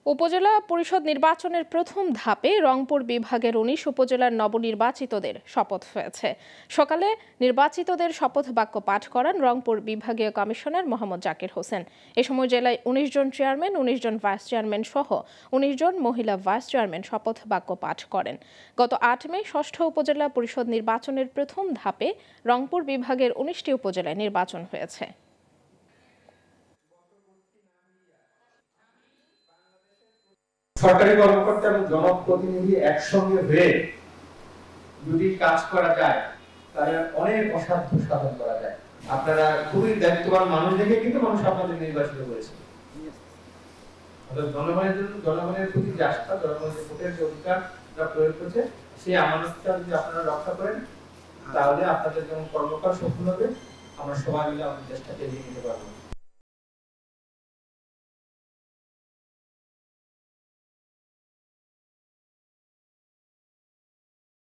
উপজেলা পরিষদ নির্বাচনের প্রথম ধাপে রংপুর বিভাগের ১৯ উপজেলার নবনির্বাচিতদের শপথ হয়েছে। সকালে নির্বাচিতদের শপথ বাক্য পাঠ করান রংপুর বিভাগীয় কমিশনার মোহাম্মদ জাকির হোসেন। এ সময় জেলায় ১৯ জন চেয়ারম্যান, ১৯ জন ভাইস চেয়ারম্যান সহ ১৯ জন মহিলা ভাইস চেয়ারম্যান শপথ বাক্য পাঠ করেন। গত ৮ মে ষষ্ঠ উপজেলা পরিষদ নির্বাচনের প্রথম ধাপে রংপুর বিভাগের ১৯টি উপজেলায় নির্বাচন হয়েছে। সরকারি কর্মকর্তা এবং জনপ্রতিনিধি একসঙ্গে হয়ে যদি কাজ করা যায় তাহলে অনেক অসাধ্য সাধন করা যায়। আপনারা খুবই দায়িত্ববান মানুষ দেখে কিন্তু মানুষ আপনাদের নির্বাচিত করেছে। জনগণের প্রতি যে আস্থা, জনগণের ভোটের যে অধিকার প্রয়োগ করছে, সেই আমানতটা যদি আপনারা রক্ষা করেন তাহলে আপনাদের যেমন কর্মকাল সফল হবে, আমরা সবাই মিলে আমাদের দেশটাকে এগিয়ে নিতে পারবো।